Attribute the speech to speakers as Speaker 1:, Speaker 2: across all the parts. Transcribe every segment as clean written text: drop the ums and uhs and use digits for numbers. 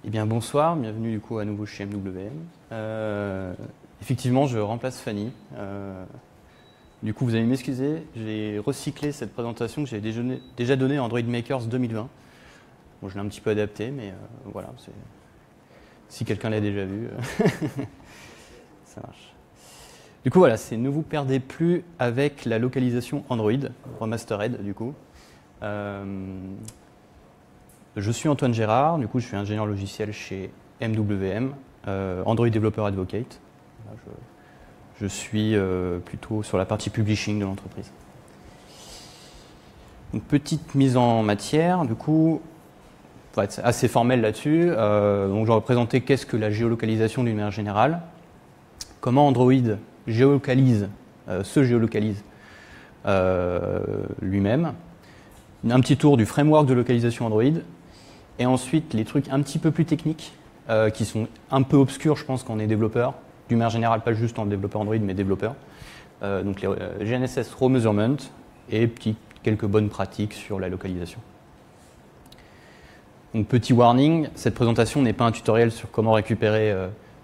Speaker 1: Eh bien bonsoir, bienvenue du coup à nouveau chez MWM. Effectivement, je remplace Fanny. Du coup, vous allez m'excuser, j'ai recyclé cette présentation que j'avais déjà donnée à Android Makers 2020. Bon, je l'ai un petit peu adaptée, mais voilà, si quelqu'un l'a déjà vu, ça marche. Du coup, voilà, c'est ne vous perdez plus avec la localisation Android, Remastered du coup. Je suis Antoine Gérard, du coup je suis ingénieur logiciel chez MWM, Android Developer Advocate. Je suis plutôt sur la partie publishing de l'entreprise. Une petite mise en matière, du coup, va être assez formel là-dessus. Donc je vais présenter qu'est-ce que la géolocalisation d'une manière générale, comment Android géolocalise, se géolocalise lui-même, un petit tour du framework de localisation Android, et ensuite les trucs un petit peu plus techniques, qui sont un peu obscurs, je pense, quand on est développeur, d'une manière générale, pas juste en développeur Android, mais développeur. Donc les GNSS Raw Measurement et quelques bonnes pratiques sur la localisation. Donc petit warning, cette présentation n'est pas un tutoriel sur comment récupérer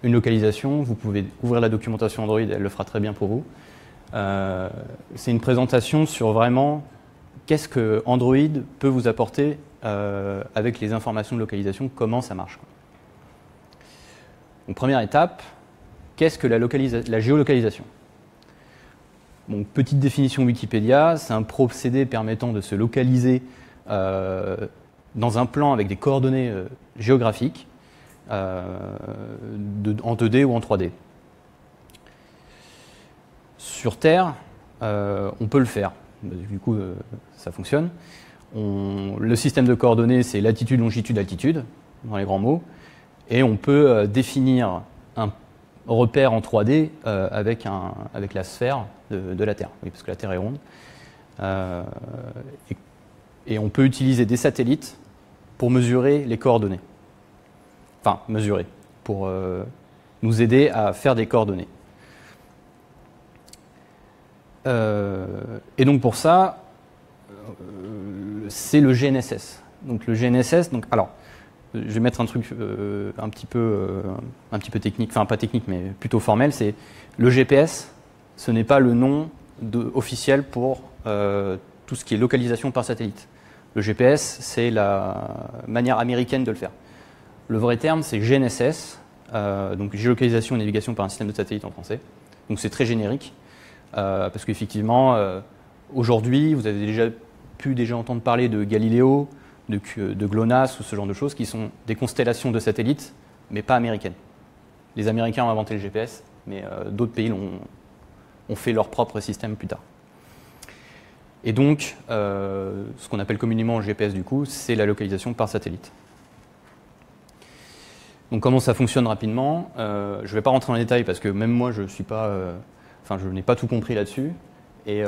Speaker 1: une localisation. Vous pouvez ouvrir la documentation Android, elle le fera très bien pour vous. C'est une présentation sur vraiment qu'est-ce que Android peut vous apporter avec les informations de localisation, comment ça marche. Donc première étape, qu'est-ce que la géolocalisation? Bon, petite définition Wikipédia, c'est un procédé permettant de se localiser dans un plan avec des coordonnées géographiques en 2D ou en 3D. Sur Terre, on peut le faire. Du coup, ça fonctionne. Le système de coordonnées, c'est latitude, longitude, altitude, dans les grands mots. Et on peut définir un repère en 3D avec la sphère de la Terre, oui, parce que la Terre est ronde. Et on peut utiliser des satellites pour mesurer les coordonnées. Enfin, mesurer, pour nous aider à faire des coordonnées. Et donc pour ça, c'est le GNSS. Donc le GNSS, alors, je vais mettre un truc un petit peu technique, enfin pas technique, mais plutôt formel, c'est le GPS, ce n'est pas le nom officiel pour tout ce qui est localisation par satellite. Le GPS, c'est la manière américaine de le faire. Le vrai terme, c'est GNSS, donc géolocalisation et navigation par un système de satellite en français. Donc c'est très générique, parce qu'effectivement, aujourd'hui, vous avez pu entendre parler de Galileo, de GLONASS ou ce genre de choses, qui sont des constellations de satellites, mais pas américaines. Les Américains ont inventé le GPS, mais d'autres pays ont fait leur propre système plus tard. Et donc, ce qu'on appelle communément le GPS, du coup, c'est la localisation par satellite. Donc, comment ça fonctionne rapidement? Je ne vais pas rentrer dans les détails, parce que même moi, je n'ai pas tout compris là-dessus. Et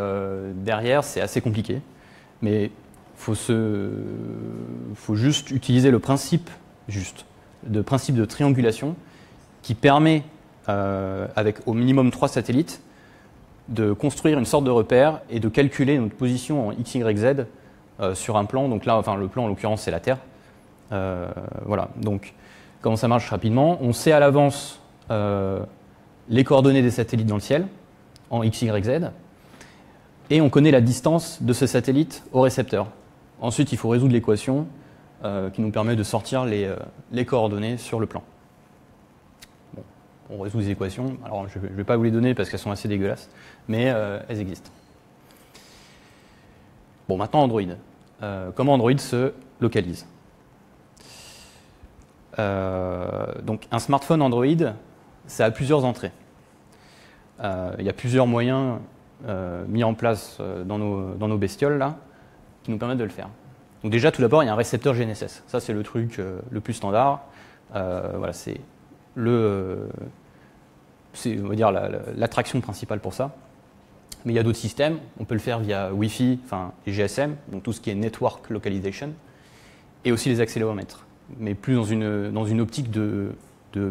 Speaker 1: derrière, c'est assez compliqué. Mais il faut juste utiliser le principe de triangulation qui permet, avec au minimum 3 satellites, de construire une sorte de repère et de calculer notre position en X, Y, Z sur un plan. Donc là, le plan en l'occurrence, c'est la Terre. Voilà. Donc, comment ça marche rapidement? On sait à l'avance les coordonnées des satellites dans le ciel en X, Y, Z. Et on connaît la distance de ce satellite au récepteur. Ensuite, il faut résoudre l'équation qui nous permet de sortir les coordonnées sur le plan. Bon, on résout les équations. Alors, je ne vais pas vous les donner parce qu'elles sont assez dégueulasses, mais elles existent. Bon, maintenant Android. Comment Android se localise? Donc, un smartphone Android, ça a plusieurs entrées. Il y a plusieurs moyens mis en place dans nos bestioles là, qui nous permettent de le faire. Donc déjà, tout d'abord, il y a un récepteur GNSS. Ça, c'est le truc le plus standard. Voilà, c'est on va dire l'attraction principale pour ça. Mais il y a d'autres systèmes. On peut le faire via Wi-Fi, enfin les GSM, donc tout ce qui est Network Localization, et aussi les accéléromètres, mais plus dans une optique de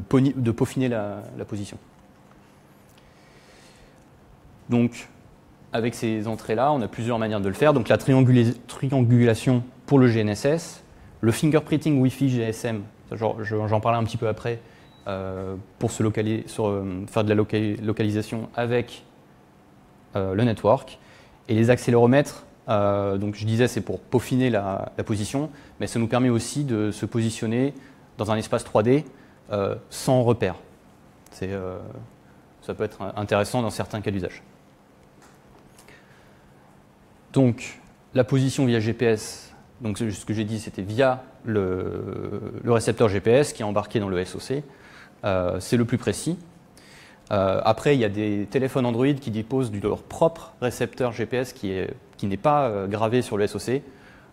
Speaker 1: peaufiner la position. Donc, avec ces entrées-là, on a plusieurs manières de le faire. Donc la triangulation pour le GNSS, le fingerprinting Wi-Fi GSM j'en parlais un petit peu après, pour faire de la localisation avec le network. Et les accéléromètres, donc je disais, c'est pour peaufiner la position, mais ça nous permet aussi de se positionner dans un espace 3D sans repère. Ça peut être intéressant dans certains cas d'usage. Donc, la position via GPS, donc ce que j'ai dit, c'était via le récepteur GPS qui est embarqué dans le SoC. C'est le plus précis. Après, il y a des téléphones Android qui disposent de leur propre récepteur GPS qui n'est pas gravé sur le SoC.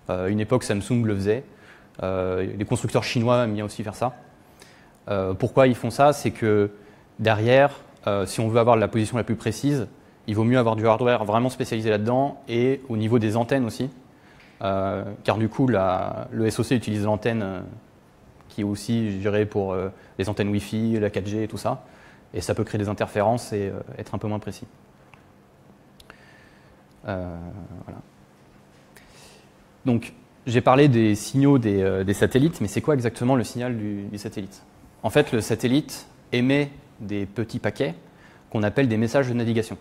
Speaker 1: Une époque, Samsung le faisait. Les constructeurs chinois aiment bien aussi faire ça. Pourquoi ils font ça? C'est que derrière, si on veut avoir la position la plus précise, il vaut mieux avoir du hardware vraiment spécialisé là-dedans et au niveau des antennes aussi. Car du coup, le SoC utilise l'antenne qui est aussi gérée pour les antennes Wi-Fi, la 4G et tout ça. Et ça peut créer des interférences et être un peu moins précis. Voilà. Donc, j'ai parlé des signaux des satellites, mais c'est quoi exactement le signal du satellite? En fait, le satellite émet des petits paquets qu'on appelle des messages de navigation.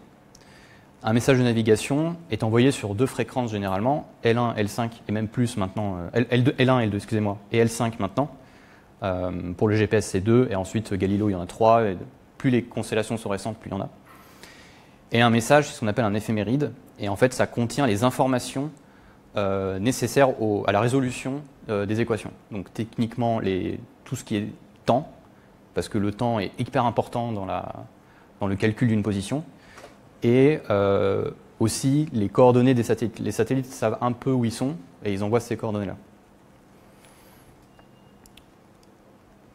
Speaker 1: Un message de navigation est envoyé sur deux fréquences généralement, L1, L5 et même plus maintenant, L1, L2, excusez-moi, et L5 maintenant. Pour le GPS, c'est 2, et ensuite Galileo, il y en a 3. Et plus les constellations sont récentes, plus il y en a. Et un message, c'est ce qu'on appelle un éphéméride, et en fait, ça contient les informations nécessaires à la résolution des équations. Donc techniquement, tout ce qui est temps, parce que le temps est hyper important dans le calcul d'une position, et aussi les coordonnées des satellites. Les satellites savent un peu où ils sont, et ils envoient ces coordonnées-là.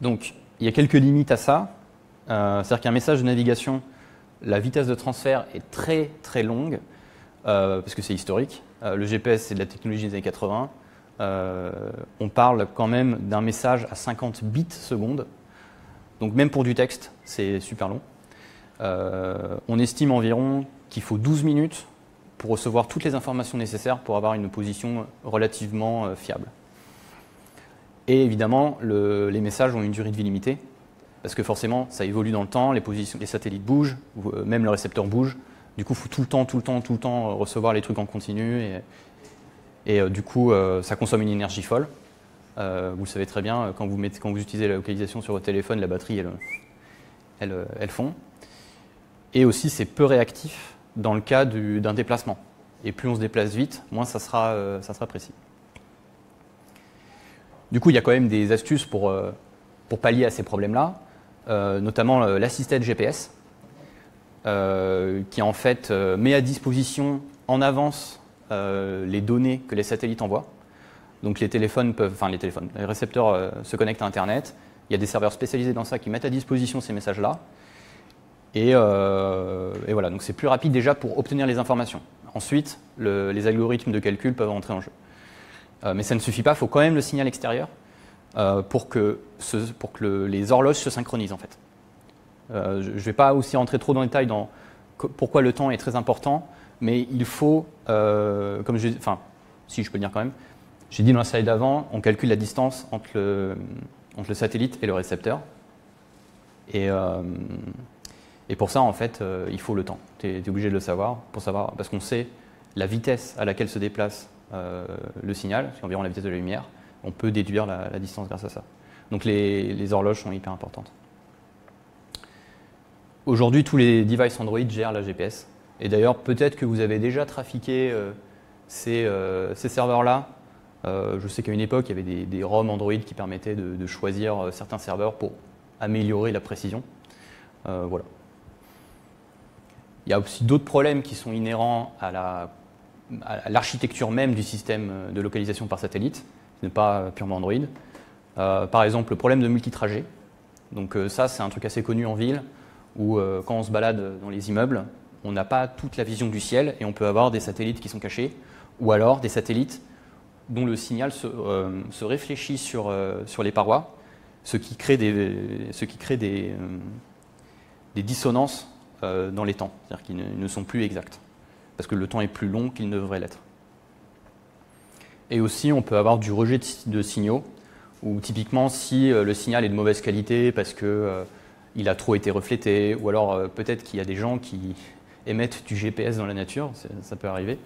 Speaker 1: Donc, il y a quelques limites à ça. C'est-à-dire qu'un message de navigation, la vitesse de transfert est très très longue, parce que c'est historique. Le GPS, c'est de la technologie des années 80. On parle quand même d'un message à 50 bits seconde. Donc même pour du texte, c'est super long. On estime environ qu'il faut 12 minutes pour recevoir toutes les informations nécessaires pour avoir une position relativement fiable. Et évidemment, les messages ont une durée de vie limitée, parce que forcément, ça évolue dans le temps, les satellites bougent, même le récepteur bouge. Du coup, il faut tout le temps recevoir les trucs en continu. Et du coup, ça consomme une énergie folle. Vous le savez très bien, quand vous utilisez la localisation sur votre téléphone, la batterie, elle fond. Et aussi, c'est peu réactif dans le cas d'un déplacement. Et plus on se déplace vite, moins ça sera précis. Du coup, il y a quand même des astuces pour pallier à ces problèmes-là, notamment l'assisted GPS, qui en fait met à disposition en avance les données que les satellites envoient. Donc les récepteurs se connectent à Internet. Il y a des serveurs spécialisés dans ça qui mettent à disposition ces messages-là. Et voilà, donc c'est plus rapide déjà pour obtenir les informations. Ensuite, les algorithmes de calcul peuvent entrer en jeu. Mais ça ne suffit pas, il faut quand même le signal extérieur pour que les horloges se synchronisent en fait. Je ne vais pas aussi rentrer trop dans le détail dans pourquoi le temps est très important, mais il faut, si je peux le dire quand même, j'ai dit dans la slide d'avant, on calcule la distance entre le satellite et le récepteur. Et pour ça, en fait, il faut le temps. Tu es obligé de le savoir, parce qu'on sait la vitesse à laquelle se déplace le signal, c'est environ la vitesse de la lumière. On peut déduire la distance grâce à ça. Donc les horloges sont hyper importantes. Aujourd'hui, tous les devices Android gèrent la GPS. Et d'ailleurs, peut-être que vous avez déjà trafiqué ces serveurs-là. Je sais qu'à une époque, il y avait des ROM Android qui permettaient de choisir certains serveurs pour améliorer la précision. Voilà. Il y a aussi d'autres problèmes qui sont inhérents à l'architecture même du système de localisation par satellite. Ce n'est pas purement Android. Par exemple, le problème de multitrajet. Donc ça, c'est un truc assez connu en ville, où quand on se balade dans les immeubles, on n'a pas toute la vision du ciel et on peut avoir des satellites qui sont cachés, ou alors des satellites dont le signal se réfléchit sur les parois, ce qui crée des dissonances dans les temps, c'est-à-dire qu'ils ne sont plus exacts, parce que le temps est plus long qu'il ne devrait l'être. Et aussi, on peut avoir du rejet de signaux, Ou typiquement, si le signal est de mauvaise qualité parce que il a trop été reflété, ou alors peut-être qu'il y a des gens qui émettent du GPS dans la nature, ça peut arriver.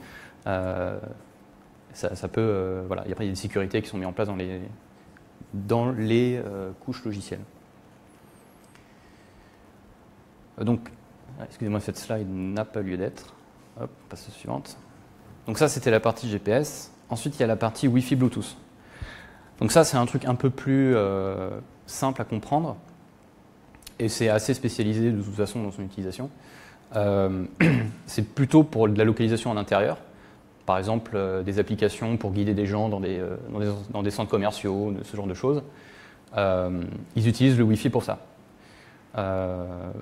Speaker 1: Ça peut, voilà. Et après, il y a des sécurités qui sont mises en place dans les couches logicielles. Donc, excusez-moi, cette slide n'a pas lieu d'être. Hop, on passe à la suivante. Donc ça, c'était la partie GPS. Ensuite, il y a la partie Wi-Fi Bluetooth. Donc ça, c'est un truc un peu plus simple à comprendre. Et c'est assez spécialisé de toute façon dans son utilisation. C'est plutôt pour de la localisation en intérieur. Par exemple, des applications pour guider des gens dans des centres commerciaux, ce genre de choses. Ils utilisent le Wi-Fi pour ça.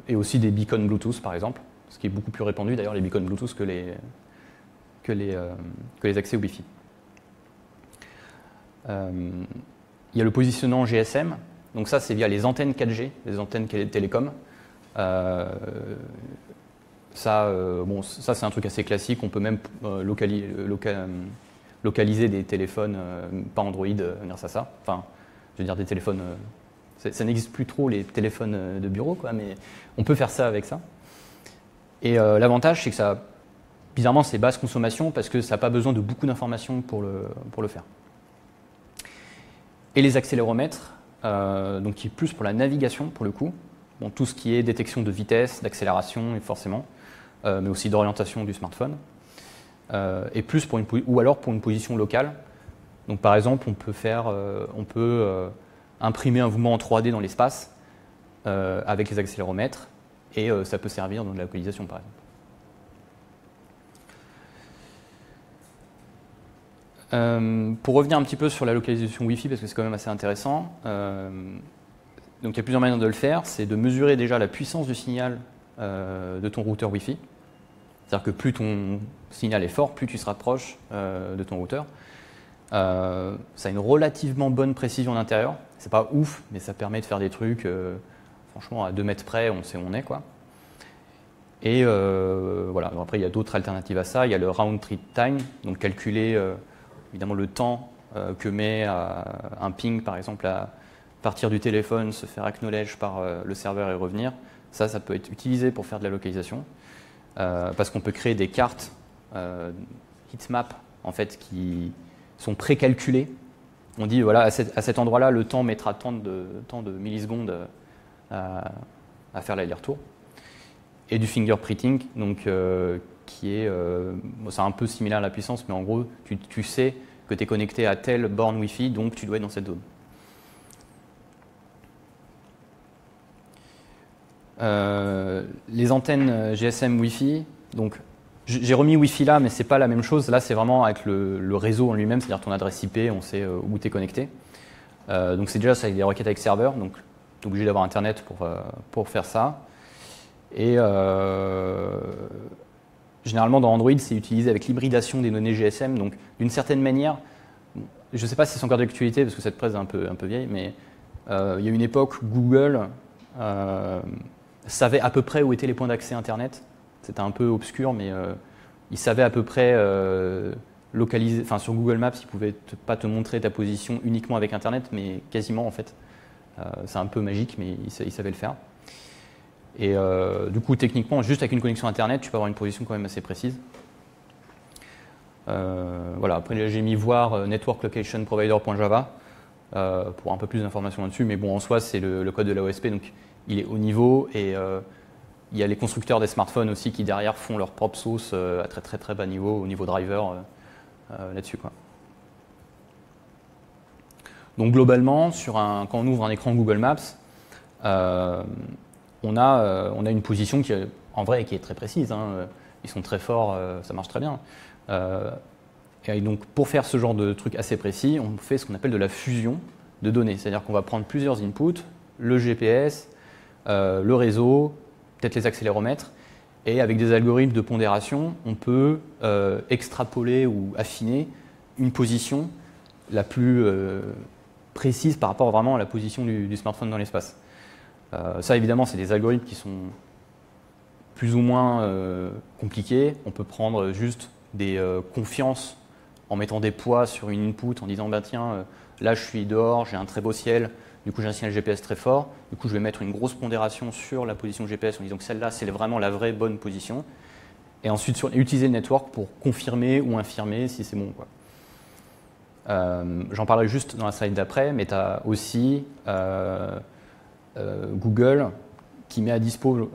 Speaker 1: Et aussi des beacons Bluetooth, par exemple, ce qui est beaucoup plus répandu d'ailleurs, les beacons Bluetooth, que les accès Wi-Fi. Il y a le positionnement GSM. Donc ça, c'est via les antennes 4G, les antennes télécom. Ça, c'est un truc assez classique. On peut même localiser des téléphones, pas Android, grâce à ça. Enfin, je veux dire des téléphones. Ça n'existe plus trop, les téléphones de bureau, quoi, mais on peut faire ça avec ça. Et l'avantage, c'est que ça, bizarrement, c'est basse consommation parce que ça n'a pas besoin de beaucoup d'informations pour le faire. Et les accéléromètres, donc qui est plus pour la navigation, pour le coup. Bon, tout ce qui est détection de vitesse, d'accélération, forcément, mais aussi d'orientation du smartphone. Et plus ou alors pour une position locale. Donc par exemple, on peut imprimer un mouvement en 3D dans l'espace avec les accéléromètres, et ça peut servir dans de la localisation, par exemple. Pour revenir un petit peu sur la localisation Wi-Fi, parce que c'est quand même assez intéressant, donc il y a plusieurs manières de le faire. C'est de mesurer déjà la puissance du signal de ton routeur Wi-Fi. C'est-à-dire que plus ton signal est fort, plus tu se rapproches de ton routeur. Ça a une relativement bonne précision à l'intérieur. C'est pas ouf, mais ça permet de faire des trucs, franchement, à 2 mètres près, on sait où on est, quoi. Et voilà. Donc après, il y a d'autres alternatives à ça. Il y a le round trip time, donc calculer évidemment le temps que met un ping, par exemple, à partir du téléphone, se faire acknowledge par le serveur et revenir. Ça peut être utilisé pour faire de la localisation, parce qu'on peut créer des cartes heatmap, en fait, qui sont précalculées. On dit, voilà, à cet endroit-là, le temps mettra tant de millisecondes à faire l'aller-retour. Et du fingerprinting, donc, qui est c'est un peu similaire à la puissance, mais en gros, tu sais que tu es connecté à telle borne Wi-Fi, donc tu dois être dans cette zone. Les antennes GSM Wi-Fi, donc j'ai remis Wi-Fi là, mais c'est pas la même chose. Là, c'est vraiment avec le réseau en lui-même, c'est-à-dire ton adresse IP, on sait où tu es connecté. Donc c'est déjà ça avec des requêtes avec serveur, donc tu es obligé d'avoir Internet pour faire ça. Et généralement dans Android, c'est utilisé avec l'hybridation des données GSM. Donc d'une certaine manière, je ne sais pas si c'est encore d'actualité parce que cette presse est un peu vieille, mais il y a une époque où Google savait à peu près où étaient les points d'accès Internet. C'était un peu obscur, mais il savait à peu près localiser. Enfin, sur Google Maps, il ne pouvait pas te montrer ta position uniquement avec Internet, mais quasiment en fait. C'est un peu magique, mais il savait le faire. Et du coup, techniquement, juste avec une connexion Internet, tu peux avoir une position quand même assez précise. Voilà. Après, j'ai mis voir network location provider.java pour un peu plus d'informations là-dessus. Mais bon, en soi, c'est le code de l'AOSP, donc il est haut niveau. Et il y a les constructeurs des smartphones aussi qui derrière font leur propre sauce à très très très bas niveau, au niveau driver là-dessus, quoi. Donc globalement, quand on ouvre un écran Google Maps, on a une position qui est, en vrai, qui est très précise. Hein. Ils sont très forts, ça marche très bien. Et donc, pour faire ce genre de truc assez précis, on fait ce qu'on appelle de la fusion de données. C'est-à-dire qu'on va prendre plusieurs inputs, le GPS, le réseau, peut-être les accéléromètres, et avec des algorithmes de pondération, on peut extrapoler ou affiner une position la plus précise par rapport vraiment à la position du smartphone dans l'espace. Ça, évidemment, c'est des algorithmes qui sont plus ou moins compliqués. On peut prendre juste des confiances en mettant des poids sur une input, en disant bah, tiens, là je suis dehors, j'ai un très beau ciel, du coup j'ai un signal GPS très fort, du coup je vais mettre une grosse pondération sur la position GPS en disant que celle-là c'est vraiment la vraie bonne position, et ensuite utiliser le network pour confirmer ou infirmer si c'est bon, quoi. J'en parlerai juste dans la slide d'après, mais tu as aussi Google qui met à dispo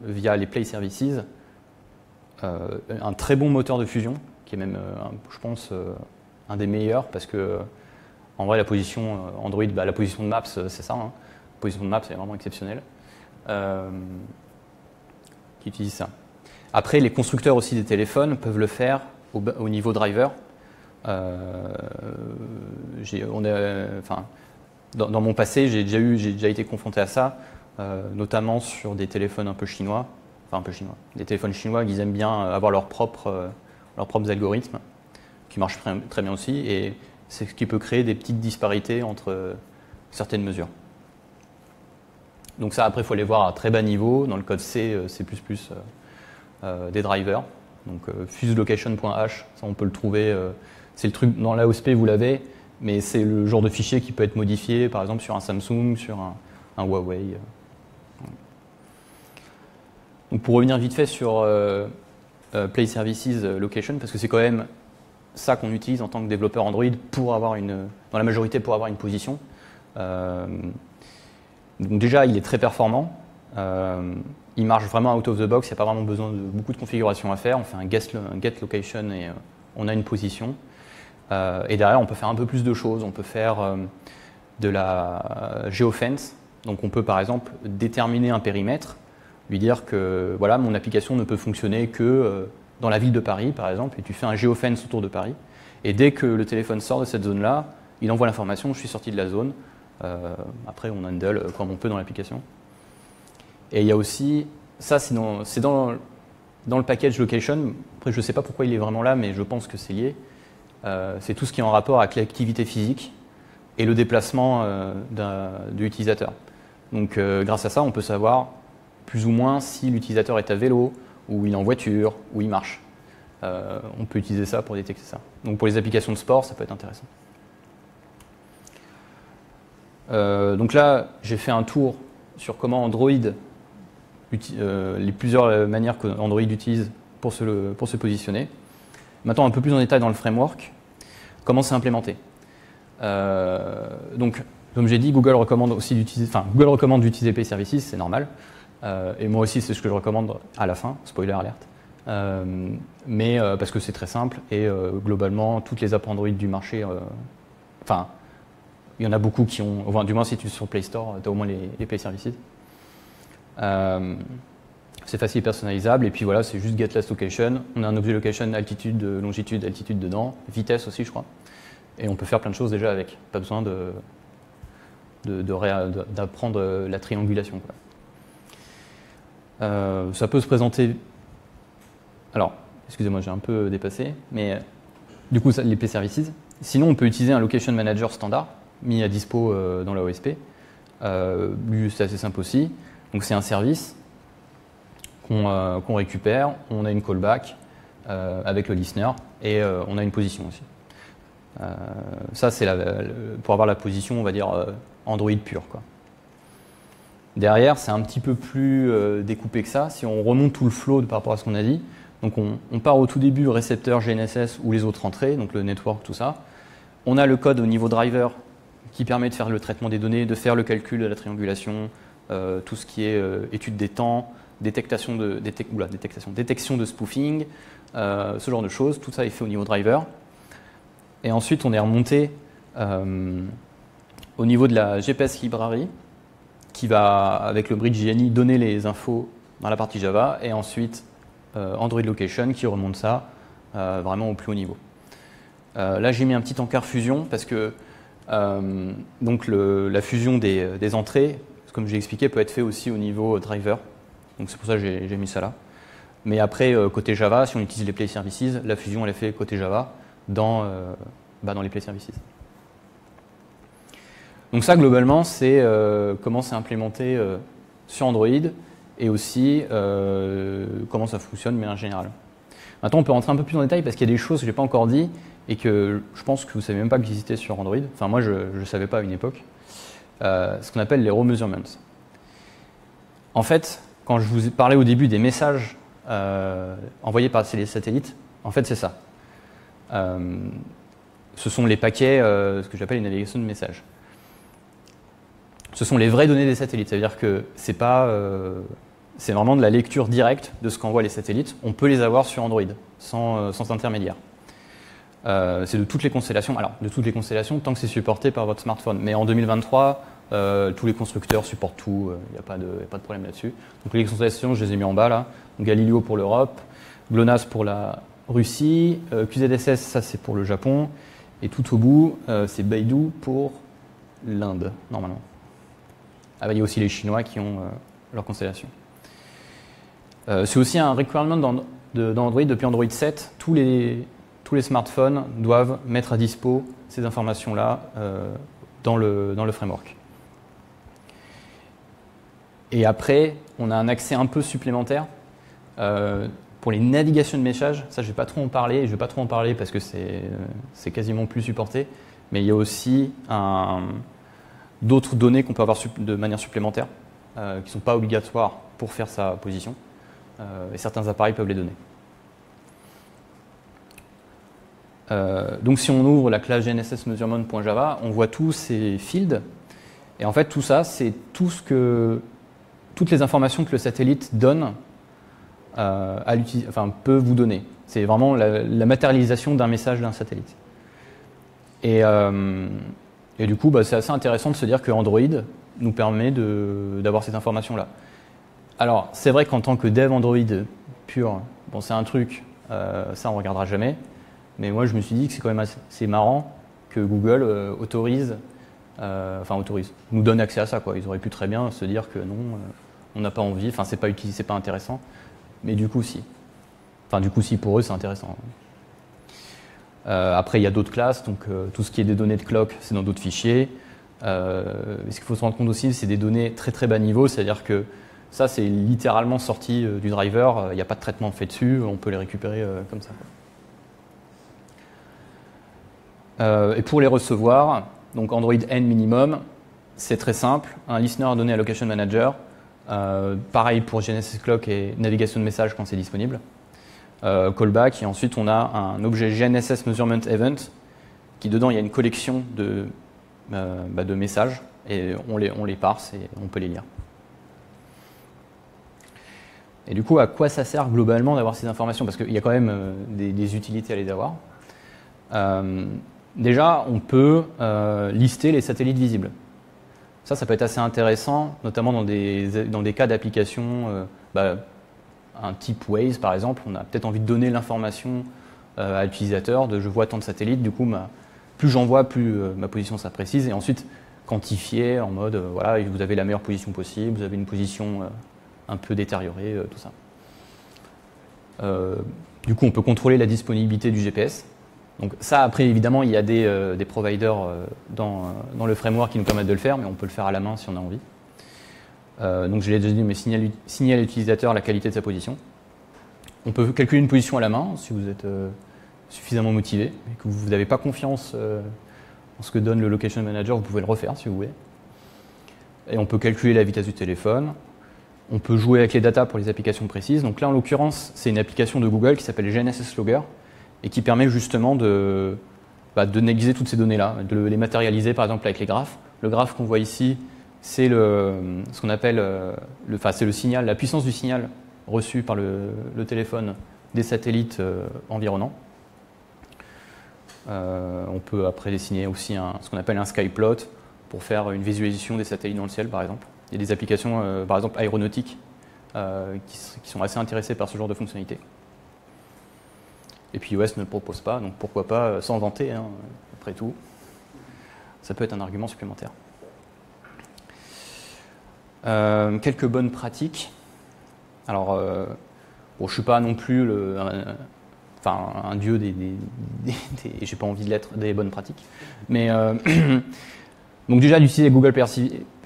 Speaker 1: via les Play Services un très bon moteur de fusion, qui est même, je pense, un des meilleurs, parce que en vrai la position Android, bah, la position de Maps, c'est ça, hein. La position de Maps est vraiment exceptionnelle, qui utilise ça. Après, les constructeurs aussi des téléphones peuvent le faire au niveau driver. Dans mon passé, j'ai déjà été confronté à ça, notamment sur des téléphones un peu chinois, des téléphones chinois qui aiment bien avoir leurs propres algorithmes, qui marchent très bien aussi, et c'est ce qui peut créer des petites disparités entre certaines mesures. Donc ça, après, il faut les voir à très bas niveau, dans le code C, C++, des drivers. Donc fuselocation.h, ça on peut le trouver, c'est le truc, dans l'AOSP vous l'avez, mais c'est le genre de fichier qui peut être modifié, par exemple sur un Samsung, sur un Huawei. Donc pour revenir vite fait sur Play Services Location, parce que c'est quand même ça qu'on utilise en tant que développeur Android pour avoir dans la majorité pour avoir une position. Donc déjà, il est très performant. Il marche vraiment out of the box, il n'y a pas vraiment besoin de beaucoup de configuration à faire. On fait un get location et on a une position. Et derrière, on peut faire un peu plus de choses. On peut faire de la geofence. Donc on peut par exemple déterminer un périmètre, lui dire que voilà, mon application ne peut fonctionner que dans la ville de Paris, par exemple, et tu fais un geofence autour de Paris. Et dès que le téléphone sort de cette zone-là, il envoie l'information, je suis sorti de la zone. Après, on handle comme on peut dans l'application. Et il y a aussi, ça c'est dans le package location, après je ne sais pas pourquoi il est vraiment là, mais je pense que c'est lié. C'est tout ce qui est en rapport avec l'activité physique et le déplacement de l'utilisateur. Donc grâce à ça, on peut savoir plus ou moins si l'utilisateur est à vélo, ou il est en voiture, ou il marche. On peut utiliser ça pour détecter ça. Donc pour les applications de sport, ça peut être intéressant. Donc là, j'ai fait un tour sur comment Android, les plusieurs manières que Android utilise pour se positionner. Maintenant, un peu plus en détail dans le framework, comment c'est implémenté. Donc, comme j'ai dit, Google recommande d'utiliser Play Services, c'est normal. Et moi aussi, c'est ce que je recommande à la fin, spoiler alert. Mais parce que c'est très simple et globalement, toutes les apps Android du marché, il y en a beaucoup qui ont, enfin, du moins si tu es sur Play Store, tu as au moins les Play Services. C'est facile et personnalisable, et puis voilà, c'est juste get last location. On a un objet location, altitude, longitude, altitude dedans, vitesse aussi, je crois. Et on peut faire plein de choses déjà avec. Pas besoin d'apprendre la triangulation, quoi. Ça peut se présenter. Alors, excusez-moi, j'ai un peu dépassé, mais du coup, les Play Services. Sinon, on peut utiliser un Location Manager standard mis à dispo dans la OSP. Lui, c'est assez simple aussi. Donc, c'est un service qu'on récupère. On a une callback avec le listener et on a une position aussi. Ça, c'est pour avoir la position, on va dire, Android pure, quoi. Derrière, c'est un petit peu plus découpé que ça. Si on remonte tout le flow par rapport à ce qu'on a dit, donc on part au tout début, récepteur, GNSS ou les autres entrées, donc le network, tout ça. On a le code au niveau driver qui permet de faire le traitement des données, de faire le calcul de la triangulation, tout ce qui est étude des temps, détection de spoofing, ce genre de choses. Tout ça est fait au niveau driver. Et ensuite, on est remonté au niveau de la GPS library, qui va, avec le bridge JNI, donner les infos dans la partie Java, et ensuite Android Location qui remonte ça vraiment au plus haut niveau. Là, j'ai mis un petit encart fusion parce que donc la fusion des entrées, comme j'ai expliqué, peut être fait aussi au niveau driver. Donc c'est pour ça que j'ai mis ça là. Mais après, côté Java, si on utilise les Play Services, la fusion elle est faite côté Java dans les Play Services. Donc ça, globalement, c'est comment c'est implémenté sur Android et aussi comment ça fonctionne, mais en général. Maintenant, on peut rentrer un peu plus dans le détail parce qu'il y a des choses que je n'ai pas encore dit et que je pense que vous ne savez même pas qu'ils existaient sur Android. Enfin, moi, je ne savais pas à une époque. Ce qu'on appelle les raw measurements. En fait, quand je vous ai parlé au début des messages envoyés par les satellites, en fait, c'est ça. Ce sont les paquets, ce que j'appelle les navigations de messages. Ce sont les vraies données des satellites. Ça veut dire que c'est vraiment de la lecture directe de ce qu'envoient les satellites. On peut les avoir sur Android, sans intermédiaire. C'est de toutes les constellations. Alors, de toutes les constellations, tant que c'est supporté par votre smartphone. Mais en 2023, tous les constructeurs supportent tout. Il n'y a pas de problème là-dessus. Donc, les constellations, je les ai mis en bas là. Donc, Galileo pour l'Europe, GLONASS pour la Russie, QZSS, ça c'est pour le Japon. Et tout au bout, c'est Beidou pour l'Inde, normalement. Ah, il y a aussi les Chinois qui ont leur constellation. C'est aussi un requirement dans Android. Depuis Android 7, tous les smartphones doivent mettre à dispo ces informations-là dans le framework. Et après, on a un accès un peu supplémentaire pour les navigations de messages. Ça, je ne vais pas trop en parler. Je ne vais pas trop en parler parce que c'est quasiment plus supporté. Mais il y a aussi d'autres données qu'on peut avoir de manière supplémentaire qui ne sont pas obligatoires pour faire sa position. Et certains appareils peuvent les donner. Donc si on ouvre la classe GNSS measurement.java, on voit tous ces fields. Et en fait, tout ça, c'est toutes les informations que le satellite donne peut vous donner. C'est vraiment la matérialisation d'un message d'un satellite. Et du coup, c'est assez intéressant de se dire que Android nous permet d'avoir cette information-là. Alors, c'est vrai qu'en tant que dev Android pur, bon, c'est un truc, ça on ne regardera jamais. Mais moi, je me suis dit que c'est quand même assez marrant que Google nous donne accès à ça, quoi. Ils auraient pu très bien se dire que non, on n'a pas envie, enfin, c'est pas utile, c'est pas intéressant. Mais du coup, si. Enfin, du coup, si, pour eux, c'est intéressant. Après, il y a d'autres classes, donc tout ce qui est des données de clock, c'est dans d'autres fichiers. Ce qu'il faut se rendre compte aussi, c'est des données très très bas niveau, c'est-à-dire que ça, c'est littéralement sorti du driver, il n'y a pas de traitement fait dessus, on peut les récupérer comme ça. Et pour les recevoir, donc Android N minimum, c'est très simple, un listener à donner à Location Manager, pareil pour GNSS Clock et navigation de messages quand c'est disponible. Callback, et ensuite on a un objet GNSS Measurement Event qui dedans il y a une collection de messages et on les parse et on peut les lire. Et du coup, à quoi ça sert globalement d'avoir ces informations? Parce qu'il y a quand même des utilités à les avoir. Déjà, on peut lister les satellites visibles. Ça peut être assez intéressant, notamment dans des cas d'application, un type Waze par exemple. On a peut-être envie de donner l'information à l'utilisateur de je vois tant de satellites, du coup, plus j'en vois, plus ma position sera précise. Et ensuite, quantifier en mode, voilà, vous avez la meilleure position possible, vous avez une position un peu détériorée, tout ça. Du coup, on peut contrôler la disponibilité du GPS. Donc ça, après, évidemment, il y a des providers dans le framework qui nous permettent de le faire, mais on peut le faire à la main si on a envie. Donc je l'ai déjà dit, mais signaler à l'utilisateur la qualité de sa position. On peut calculer une position à la main si vous êtes suffisamment motivé et que vous n'avez pas confiance en ce que donne le Location Manager, vous pouvez le refaire si vous voulez. Et on peut calculer la vitesse du téléphone. On peut jouer avec les datas pour les applications précises. Donc là, en l'occurrence, c'est une application de Google qui s'appelle GNSS Logger et qui permet justement de négliger toutes ces données-là, de les matérialiser par exemple avec les graphes. Le graphe qu'on voit ici, c'est ce qu'on appelle c'est le signal, la puissance du signal reçu par le téléphone des satellites environnants. On peut après dessiner aussi ce qu'on appelle un skyplot pour faire une visualisation des satellites dans le ciel, par exemple. Il y a des applications, par exemple aéronautiques, qui sont assez intéressées par ce genre de fonctionnalité. Et puis iOS ne le propose pas, donc pourquoi pas s'en vanter, hein, après tout. Ça peut être un argument supplémentaire. Quelques bonnes pratiques. Alors, je ne suis pas non plus un dieu j'ai pas envie de l'être, des bonnes pratiques. Mais donc déjà d'utiliser Google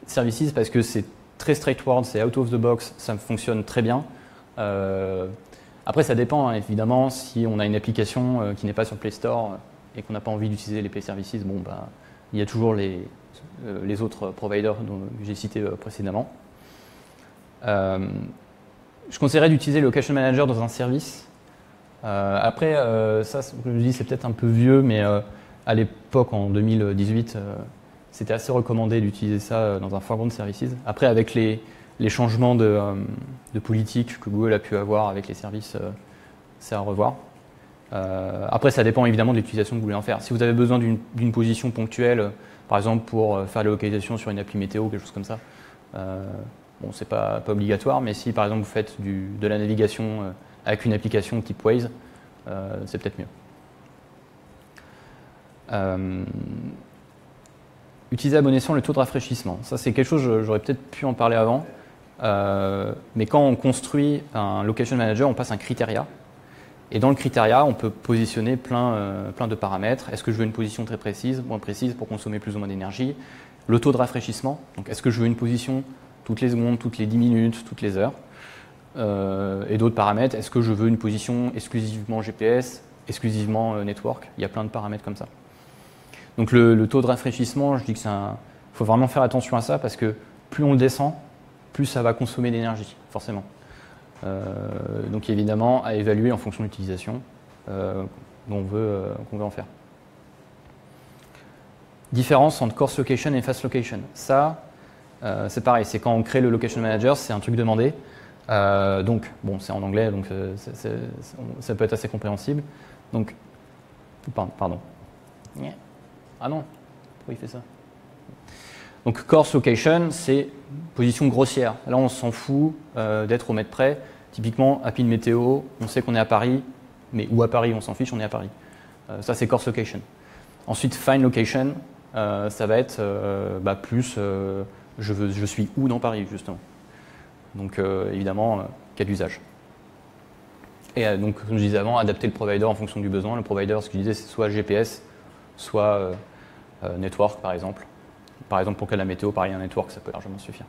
Speaker 1: Services parce que c'est très straightforward, c'est out of the box, ça fonctionne très bien. Après, ça dépend, hein, évidemment, si on a une application qui n'est pas sur Play Store et qu'on n'a pas envie d'utiliser les Play Services, bon, bah, il y a toujours les autres providers que j'ai cités précédemment. Je conseillerais d'utiliser le Location Manager dans un service. Après, ça, je dis, c'est peut-être un peu vieux, mais à l'époque, en 2018, c'était assez recommandé d'utiliser ça dans un foreground services. Après, avec les changements de politique que Google a pu avoir avec les services, c'est à revoir. Après, ça dépend évidemment de l'utilisation que vous voulez en faire. Si vous avez besoin d'une position ponctuelle, par exemple pour faire la localisation sur une appli météo, quelque chose comme ça, bon, c'est pas obligatoire, mais si par exemple vous faites de la navigation avec une application type Waze, c'est peut-être mieux. Utiliser à bon escient le taux de rafraîchissement. Ça, c'est quelque chose, j'aurais peut-être pu en parler avant. Mais quand on construit un location manager, on passe un criteria. Et dans le criteria, on peut positionner plein de paramètres. Est-ce que je veux une position très précise, moins précise pour consommer plus ou moins d'énergie? Le taux de rafraîchissement. Donc, est-ce que je veux une position toutes les secondes, toutes les 10 minutes, toutes les heures? Et d'autres paramètres. Est-ce que je veux une position exclusivement GPS, exclusivement network? Il y a plein de paramètres comme ça. Donc le taux de rafraîchissement, je dis que faut vraiment faire attention à ça parce que plus on le descend, plus ça va consommer d'énergie, forcément. Donc évidemment, à évaluer en fonction de l'utilisation qu'on veut en faire. Différence entre coarse location et fast location. Ça, c'est pareil, c'est quand on crée le location manager, c'est un truc demandé. Donc, bon, c'est en anglais, donc ça peut être assez compréhensible. Donc, pardon. Ah non, pourquoi il fait ça? Donc coarse location, c'est position grossière. Là, on s'en fout d'être au mètre près. Typiquement, API de météo, on sait qu'on est à Paris, mais où à Paris, on s'en fiche, on est à Paris. Ça, c'est coarse location. Ensuite, fine location, ça va être plus je suis où dans Paris, justement. Donc, évidemment, cas d'usage. Et donc, comme je disais avant, adapter le provider en fonction du besoin. Le provider, ce que je disais, c'est soit GPS, soit network, par exemple. Par exemple, pour que la météo, pareil, un network, ça peut largement suffire.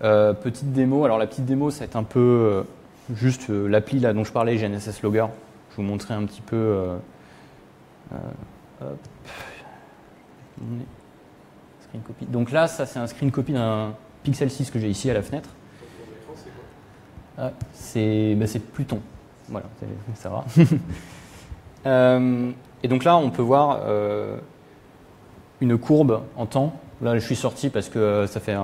Speaker 1: Petite démo. Alors, la petite démo, ça va être un peu juste l'appli là dont je parlais, GNSS Logger. Je vais vous montrer un petit peu. Screen copy. Donc là, ça, c'est un screen copy d'un Pixel 6 que j'ai ici à la fenêtre. C'est Pluton. Voilà, ça va. Et donc là, on peut voir une courbe en temps. Là, je suis sorti parce que ça fait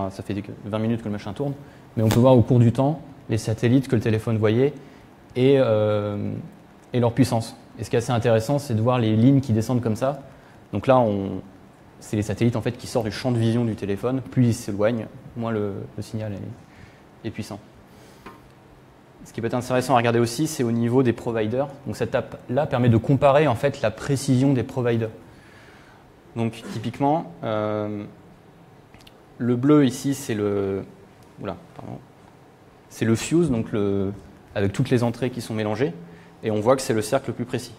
Speaker 1: 20 minutes que le machin tourne. Mais on peut voir au cours du temps les satellites que le téléphone voyait et leur puissance. Et ce qui est assez intéressant, c'est de voir les lignes qui descendent comme ça. Donc là, c'est les satellites en fait, qui sortent du champ de vision du téléphone. Plus ils s'éloignent, moins le signal est puissant. Ce qui peut être intéressant à regarder aussi, c'est au niveau des providers. Donc cette étape-là permet de comparer en fait la précision des providers. Donc typiquement, le bleu ici, c'est le fuse, donc avec toutes les entrées qui sont mélangées, et on voit que c'est le cercle le plus précis.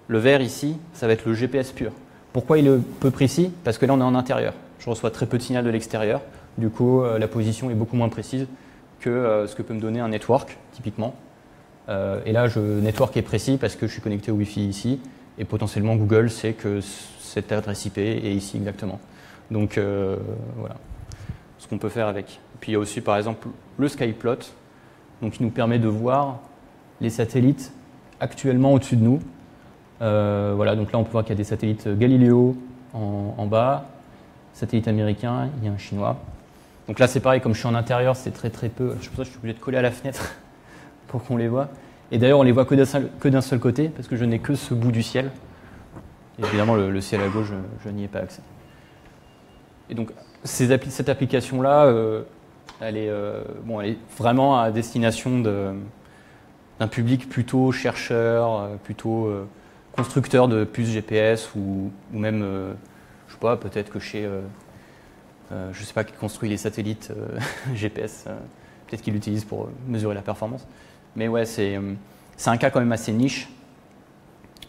Speaker 1: Le vert ici, ça va être le GPS pur. Pourquoi il est peu précis? Parce que là, on est en intérieur. Je reçois très peu de signal de l'extérieur. Du coup, la position est beaucoup moins précise que ce que peut me donner un network, typiquement. Et là, network est précis parce que je suis connecté au Wi-Fi ici, et potentiellement Google sait que cette adresse IP est ici exactement. Donc voilà ce qu'on peut faire avec. Et puis il y a aussi par exemple le skyplot, donc qui nous permet de voir les satellites actuellement au-dessus de nous. Voilà, donc là on peut voir qu'il y a des satellites Galileo en bas, satellite américain, il y a un chinois. Donc là c'est pareil, comme je suis en intérieur, c'est très peu. C'est pour ça que je suis obligé de coller à la fenêtre pour qu'on les voit. Et d'ailleurs on les voit que d'un seul côté, parce que je n'ai que ce bout du ciel. Et évidemment le ciel à gauche, je n'y ai pas accès. Et donc cette application-là, elle est vraiment à destination d'un public plutôt chercheur, plutôt constructeur de puces GPS ou même, je sais pas, peut-être que chez, je sais pas qui construit les satellites GPS, peut-être qu'il l'utilise pour mesurer la performance. Mais ouais, c'est un cas quand même assez niche.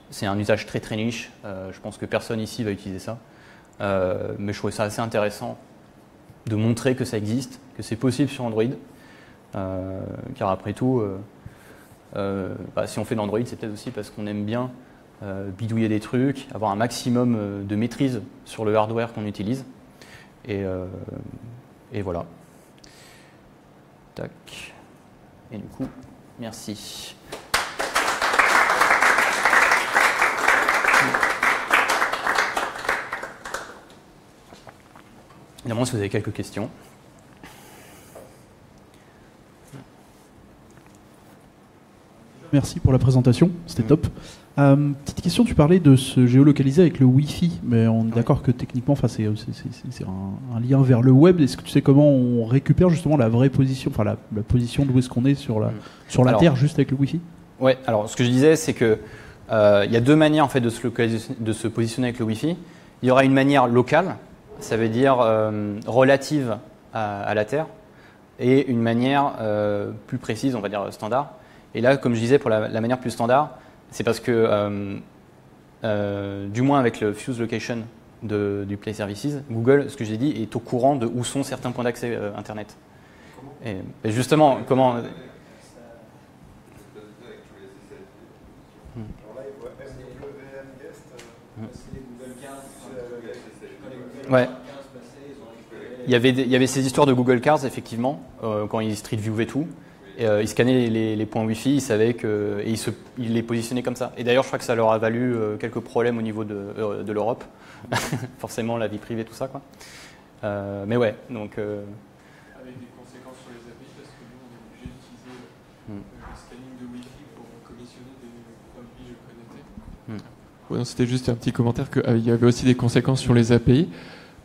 Speaker 1: C'est un usage très niche. Je pense que personne ici va utiliser ça. Mais je trouvais ça assez intéressant de montrer que ça existe, que c'est possible sur Android. car après tout, si on fait de l'Android, c'est peut-être aussi parce qu'on aime bien bidouiller des trucs, avoir un maximum de maîtrise sur le hardware qu'on utilise. Et voilà. Tac. Et du coup, merci. Évidemment, si vous avez quelques questions.
Speaker 2: Merci pour la présentation, c'était top. Petite question, tu parlais de se géolocaliser avec le Wi-Fi, mais on est d'accord que techniquement, c'est un lien vers le web. Est-ce que tu sais comment on récupère justement la vraie position, enfin la position d'où est-ce qu'on est sur la Terre juste avec le Wi-Fi? Ouais, alors ce que je disais, c'est que il y a deux manières en fait de se positionner avec le Wi-Fi. Il y aura une manière locale, ça veut dire relative à la Terre, et une manière plus précise, on va dire standard. Et là, comme je disais, pour la manière plus standard, c'est parce que, du moins avec le Fuse Location du Play Services, Google, ce que j'ai dit, est au courant de où sont certains points d'accès Internet. Et justement, comment... Ouais. Il y avait ces histoires de Google Cars, effectivement, quand ils Street View et tout. Et, ils scannaient les points Wi-Fi, ils savaient que, et ils les positionnaient comme ça. Et d'ailleurs, je crois que ça leur a valu quelques problèmes au niveau de l'Europe. Forcément, la vie privée, tout ça, quoi. Mais ouais, donc...
Speaker 3: Avec des conséquences sur les API, parce que nous, on est obligé d'utiliser le scanning de Wi-Fi pour commissionner des API connectés. Ouais, c'était juste un petit commentaire qu'il y avait aussi des conséquences sur les API.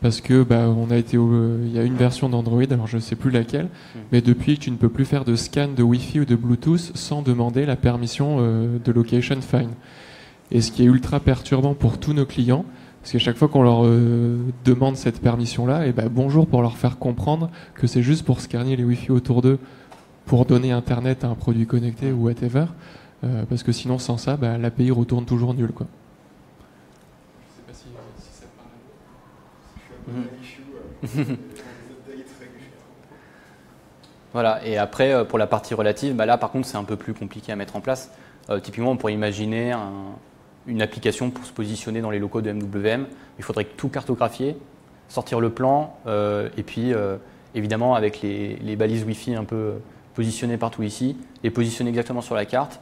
Speaker 3: Parce que il y a une version d'Android, alors je ne sais plus laquelle, mais depuis tu ne peux plus faire de scan de Wi-Fi ou de Bluetooth sans demander la permission de Location Find. Et ce qui est ultra perturbant pour tous nos clients, parce qu'à chaque fois qu'on leur demande cette permission-là, et bonjour pour leur faire comprendre que c'est juste pour scanner les Wi-Fi autour d'eux pour donner Internet à un produit connecté ou whatever, parce que sinon sans ça, l'API retourne toujours nul, quoi.
Speaker 1: Voilà, et après pour la partie relative, là par contre c'est un peu plus compliqué à mettre en place. Typiquement on pourrait imaginer une application pour se positionner dans les locaux de MWM. Il faudrait tout cartographier, sortir le plan, et puis évidemment avec les balises Wi-Fi un peu positionnées partout ici, les positionner exactement sur la carte,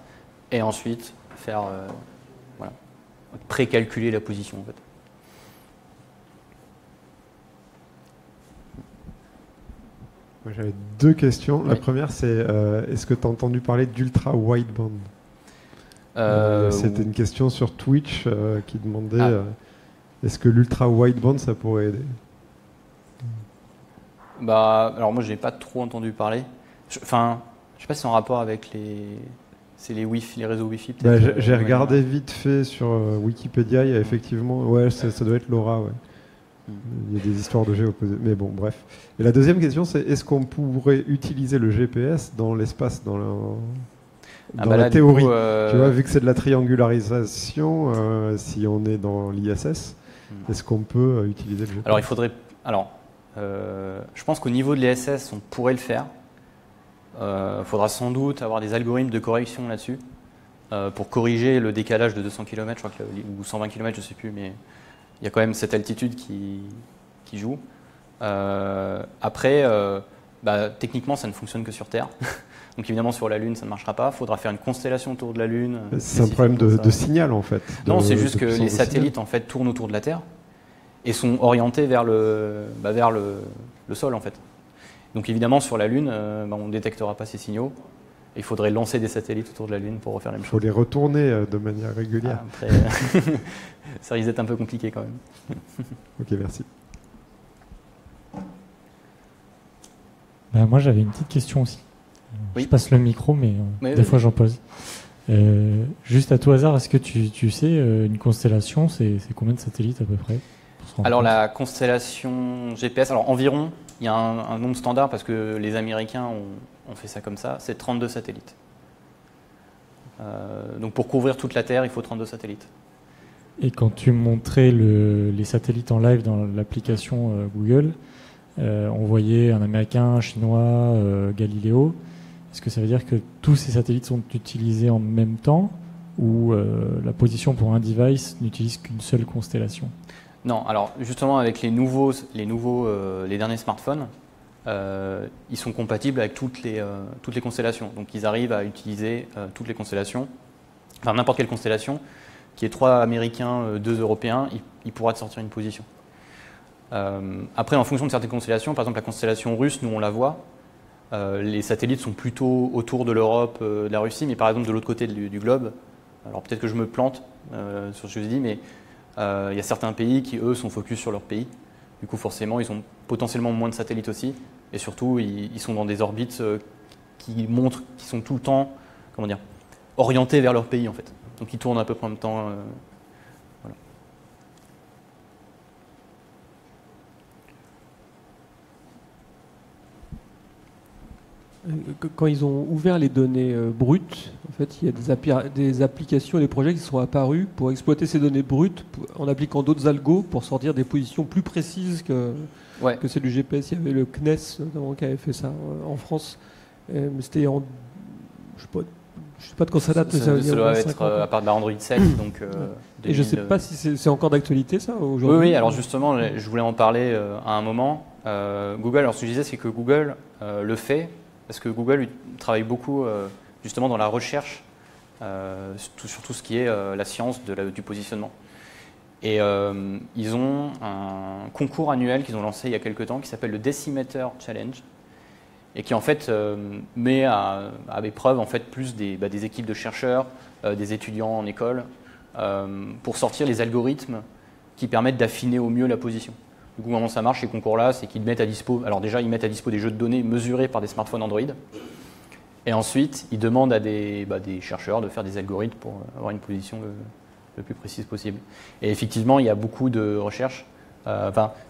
Speaker 1: et ensuite faire pré-calculer la position en fait.
Speaker 4: J'avais deux questions. La première, c'est est-ce que tu as entendu parler d'ultra wideband? C'était une question sur Twitch qui demandait est-ce que l'ultra wideband ça pourrait aider?
Speaker 1: Alors moi, j'ai pas trop entendu parler. Je sais pas si c'est en rapport avec les Wi-Fi, les réseaux Wi-Fi.
Speaker 4: J'ai regardé vite fait sur Wikipédia. Il y a effectivement, ça doit être LoRa, ouais. Il y a des histoires de géoposés, mais bon, bref. Et la deuxième question, c'est est-ce qu'on pourrait utiliser le GPS dans l'espace, dans la théorie, tu vois, vu que c'est de la triangularisation, si on est dans l'ISS, est-ce qu'on peut utiliser le GPS?
Speaker 1: Je pense qu'au niveau de l'ISS, on pourrait le faire. Il faudra sans doute avoir des algorithmes de correction là-dessus pour corriger le décalage de 200 km, je crois ou 120 km, je ne sais plus, mais il y a quand même cette altitude qui joue. Après, techniquement, ça ne fonctionne que sur Terre. Donc évidemment, sur la Lune, ça ne marchera pas. Il faudra faire une constellation autour de la Lune.
Speaker 4: C'est un problème de signal, en fait.
Speaker 1: Non, c'est juste que les satellites en fait, tournent autour de la Terre et sont orientés vers le sol, en fait. Donc évidemment, sur la Lune, on ne détectera pas ces signaux. Il faudrait lancer des satellites autour de la Lune pour refaire la même chose.
Speaker 4: Il faut les retourner de manière régulière.
Speaker 1: Après, ça risque d'être un peu compliqué quand même.
Speaker 4: Ok, merci.
Speaker 5: Moi, j'avais une petite question aussi. Je passe le micro, mais des fois j'en pose. Juste à tout hasard, est-ce que tu sais, une constellation, c'est combien de satellites à peu près?
Speaker 1: Alors la constellation GPS, environ, il y a un nombre standard parce que les Américains ont fait ça comme ça, c'est 32 satellites. Donc pour couvrir toute la Terre, il faut 32 satellites.
Speaker 5: Et quand tu montrais les satellites en live dans l'application Google, on voyait un Américain, un Chinois, Galileo. est-ce que ça veut dire que tous ces satellites sont utilisés en même temps ou la position pour un device n'utilise qu'une seule constellation?
Speaker 1: Non, alors justement avec les derniers smartphones, ils sont compatibles avec toutes les constellations. Donc ils arrivent à utiliser toutes les constellations, enfin n'importe quelle constellation, qui est 3 Américains, 2 Européens, il pourra te sortir une position. Après, en fonction de certaines constellations, par exemple la constellation russe, nous on la voit, les satellites sont plutôt autour de l'Europe, de la Russie, mais par exemple de l'autre côté du globe, alors peut-être que je me plante sur ce que je dis, mais il y a certains pays qui, eux, sont focus sur leur pays. Du coup, forcément, ils ont potentiellement moins de satellites aussi. Et surtout, ils sont dans des orbites qui montrent qu'ils sont tout le temps, comment dire, orientés vers leur pays, en fait. Donc, ils tournent à peu près en même temps. Voilà.
Speaker 6: Quand ils ont ouvert les données brutes, en fait, il y a des applications et des projets qui sont apparus pour exploiter ces données brutes en appliquant d'autres algos pour sortir des positions plus précises que celles du GPS. Il y avait le CNES notamment qui avait fait ça en France. Mais c'était en... Je ne sais pas de quand ça date.
Speaker 1: Ça doit être à part de la Android 7. Donc,
Speaker 6: et je ne sais pas si c'est encore d'actualité ça aujourd'hui.
Speaker 1: Oui, alors justement, je voulais en parler à un moment. Google, alors ce que je disais, c'est que Google le fait parce que Google travaille beaucoup justement dans la recherche sur tout ce qui est la science du positionnement. Et ils ont un concours annuel qu'ils ont lancé il y a quelques temps qui s'appelle le Decimeter Challenge et qui en fait met à l'épreuve en fait plus des équipes de chercheurs, des étudiants en école pour sortir les algorithmes qui permettent d'affiner au mieux la position. Du coup, comment ça marche ces concours-là, c'est qu'ils mettent à dispo. Alors déjà, ils mettent à dispo des jeux de données mesurés par des smartphones Android. Et ensuite, ils demandent à des chercheurs de faire des algorithmes pour avoir une position le plus précise possible. Et effectivement, il y a beaucoup de recherches.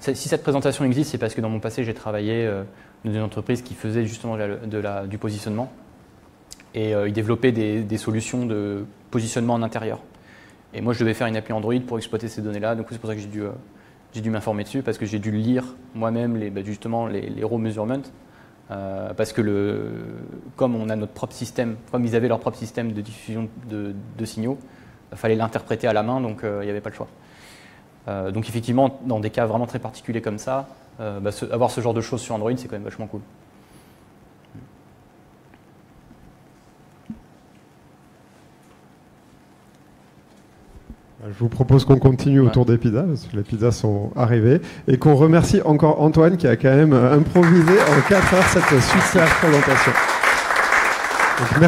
Speaker 1: Si cette présentation existe, c'est parce que dans mon passé, j'ai travaillé dans une entreprise qui faisait justement du positionnement. Et ils développaient des solutions de positionnement en intérieur. Et moi, je devais faire une appli Android pour exploiter ces données-là. Donc c'est pour ça que j'ai dû m'informer dessus parce que j'ai dû lire moi-même justement les raw measurements parce que comme on a notre propre système, comme ils avaient leur propre système de diffusion de signaux, il fallait l'interpréter à la main, donc il n'y avait pas le choix. Donc effectivement, dans des cas vraiment très particuliers comme ça, avoir ce genre de choses sur Android, c'est quand même vachement cool.
Speaker 4: Je vous propose qu'on continue autour des pizzas, parce que les pizzas sont arrivées, et qu'on remercie encore Antoine qui a quand même improvisé en 4 heures cette super présentation. Donc,